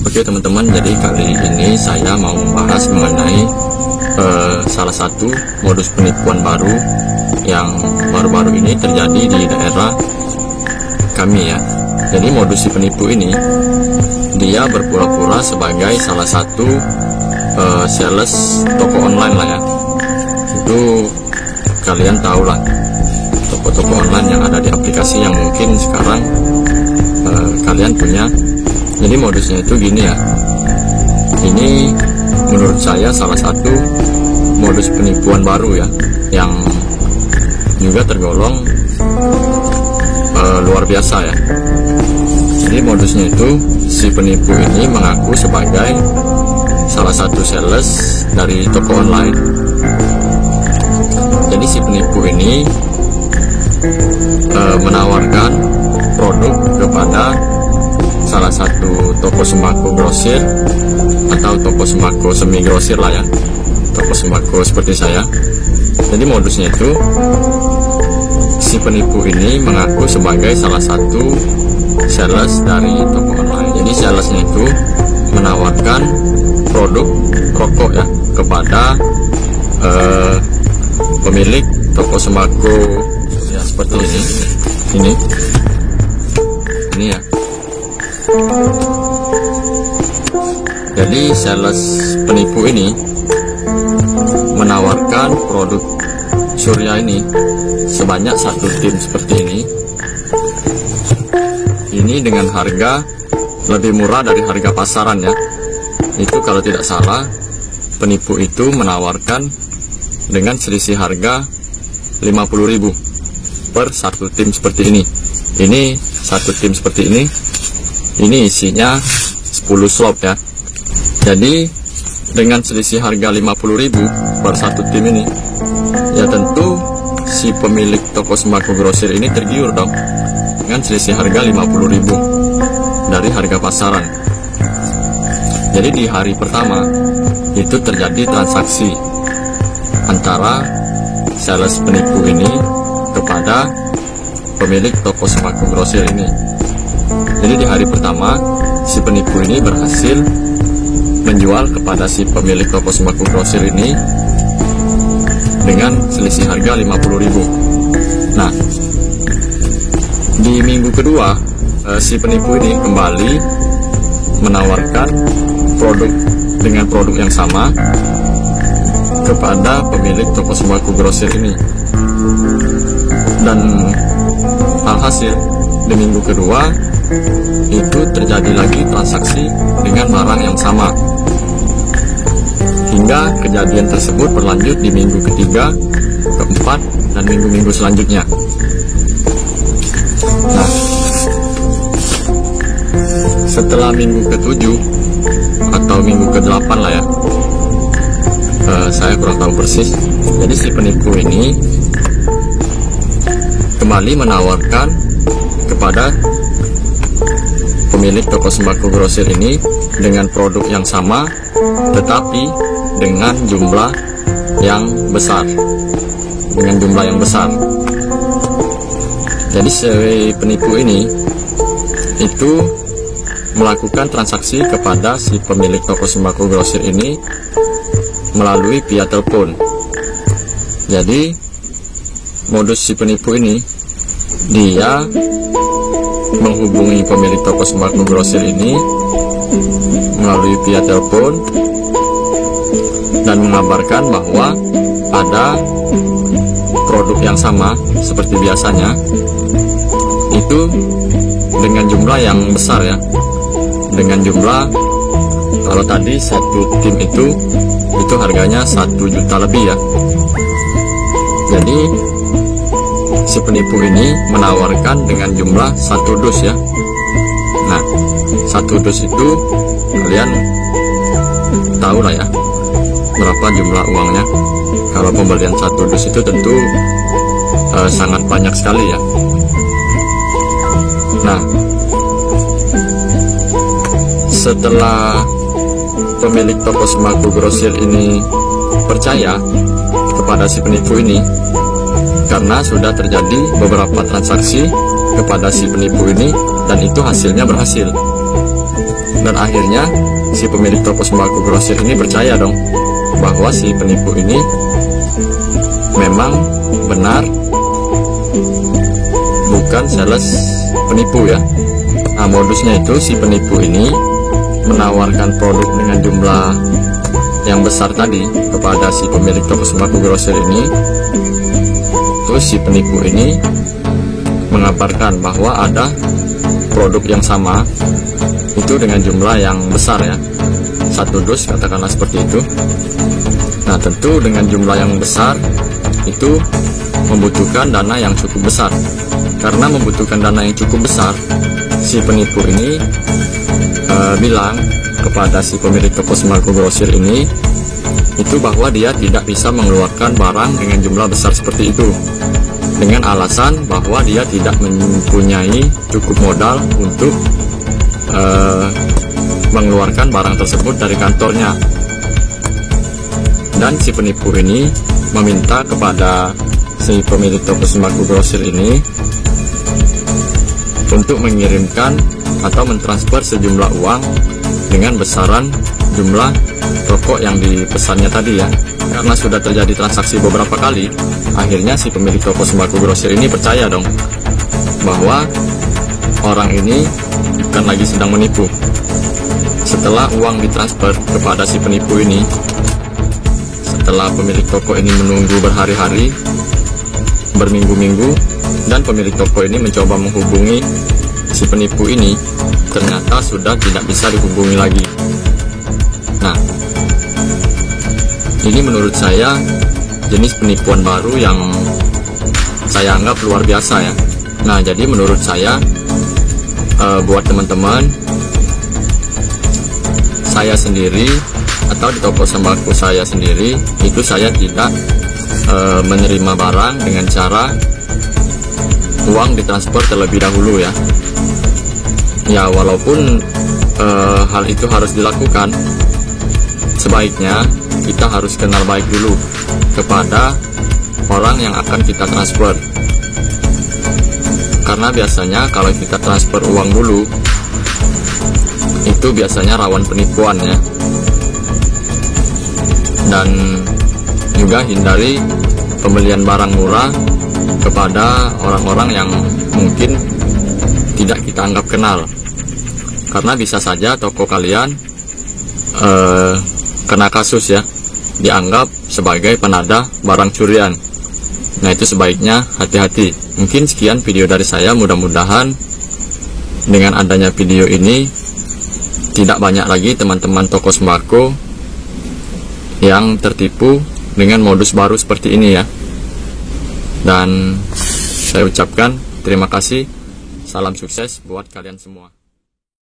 Oke teman-teman, jadi kali ini saya mau membahas mengenai salah satu modus penipuan baru yang baru-baru ini terjadi di daerah kami ya. Jadi modus si penipu ini, dia berpura-pura sebagai salah satu sales toko online lah ya. Itu kalian tahu lah, toko-toko online yang ada di aplikasi yang mungkin sekarang kalian punya. Jadi modusnya itu gini ya, ini menurut saya salah satu modus penipuan baru ya, yang juga tergolong luar biasa ya. Jadi modusnya itu, si penipu ini mengaku sebagai salah satu sales dari toko online. Jadi si penipu ini menawarkan produk kepada salah satu toko sembako grosir atau toko sembako semi grosir lah ya, toko sembako seperti saya. Jadi modusnya itu, si penipu ini mengaku sebagai salah satu sales dari toko online. Jadi salesnya itu menawarkan produk rokok ya kepada pemilik toko sembako ya, seperti ini ya. Jadi sales penipu ini menawarkan produk Surya ini sebanyak satu tim seperti ini dengan harga lebih murah dari harga pasaran ya. Itu kalau tidak salah, penipu itu menawarkan dengan selisih harga 50.000 per satu tim seperti ini. Ini satu tim seperti ini isinya 10 slot ya. Jadi dengan selisih harga 50.000 per satu tim ini, ya tentu si pemilik toko sembako grosir ini tergiur dong dengan selisih harga 50.000 dari harga pasaran. Jadi di hari pertama itu terjadi transaksi antara sales penipu ini kepada pemilik toko sembako grosir ini. Jadi di hari pertama si penipu ini berhasil menjual kepada si pemilik toko sembako grosir ini dengan selisih harga 50.000. Nah, di minggu kedua si penipu ini kembali menawarkan produk dengan produk yang sama kepada pemilik toko sembako grosir ini. Dan alhasil di minggu kedua itu terjadi lagi transaksi dengan barang yang sama, hingga kejadian tersebut berlanjut di minggu ketiga, keempat, dan minggu-minggu selanjutnya. Nah, setelah minggu ke-7 atau minggu ke-8 lah ya, saya kurang tahu persis. Jadi si penipu ini kembali menawarkan kepada pemilik toko sembako grosir ini dengan produk yang sama, tetapi dengan jumlah yang besar, Jadi si penipu ini itu melakukan transaksi kepada si pemilik toko sembako grosir ini melalui via telepon. Jadi modus si penipu ini, dia menghubungi pemilik toko sembako grosir ini melalui via telepon dan mengabarkan bahwa ada produk yang sama seperti biasanya, itu dengan jumlah yang besar ya, dengan jumlah, kalau tadi satu tim itu harganya 1 juta lebih ya. Jadi si penipu ini menawarkan dengan jumlah 1 dus ya. Nah, 1 dus itu kalian tahu lah ya berapa jumlah uangnya. Kalau pembelian 1 dus itu tentu sangat banyak sekali ya. Nah, setelah pemilik toko sembako grosir ini percaya kepada si penipu ini, karena sudah terjadi beberapa transaksi kepada si penipu ini dan itu hasilnya berhasil. Dan akhirnya si pemilik toko sembako grosir ini percaya dong bahwa si penipu ini memang benar bukan sales penipu ya. Nah, modusnya itu si penipu ini menawarkan produk dengan jumlah yang besar tadi kepada si pemilik toko sembako grosir ini. Terus si penipu ini mengabarkan bahwa ada produk yang sama itu dengan jumlah yang besar ya, 1 dus katakanlah seperti itu. Nah, tentu dengan jumlah yang besar itu membutuhkan dana yang cukup besar. Karena membutuhkan dana yang cukup besar, si penipu ini bilang kepada si pemilik toko sembako grosir ini itu bahwa dia tidak bisa mengeluarkan barang dengan jumlah besar seperti itu, dengan alasan bahwa dia tidak mempunyai cukup modal untuk mengeluarkan barang tersebut dari kantornya. Dan si penipu ini meminta kepada si pemilik toko sembako grosir ini untuk mengirimkan atau mentransfer sejumlah uang dengan besaran jumlah rokok yang dipesannya tadi ya. Karena sudah terjadi transaksi beberapa kali, akhirnya si pemilik toko sembako grosir ini percaya dong bahwa orang ini bukan lagi sedang menipu. Setelah uang ditransfer kepada si penipu ini, setelah pemilik toko ini menunggu berhari-hari, berminggu-minggu, dan pemilik toko ini mencoba menghubungi si penipu ini, ternyata sudah tidak bisa dihubungi lagi. Nah, ini menurut saya jenis penipuan baru yang saya anggap luar biasa ya. Nah, jadi menurut saya buat teman-teman, saya sendiri atau di toko sembako saya sendiri itu saya tidak menerima barang dengan cara uang ditransfer terlebih dahulu ya. Ya, walaupun hal itu harus dilakukan, sebaiknya kita harus kenal baik dulu kepada orang yang akan kita transfer. Karena biasanya kalau kita transfer uang dulu, itu biasanya rawan penipuan ya. Dan juga hindari pembelian barang murah kepada orang-orang yang mungkin tidak kita anggap kenal. Karena bisa saja toko kalian kena kasus ya, dianggap sebagai penadah barang curian. Nah, itu sebaiknya hati-hati. Mungkin sekian video dari saya, mudah-mudahan dengan adanya video ini tidak banyak lagi teman-teman toko sembako yang tertipu dengan modus baru seperti ini ya. Dan saya ucapkan terima kasih, salam sukses buat kalian semua.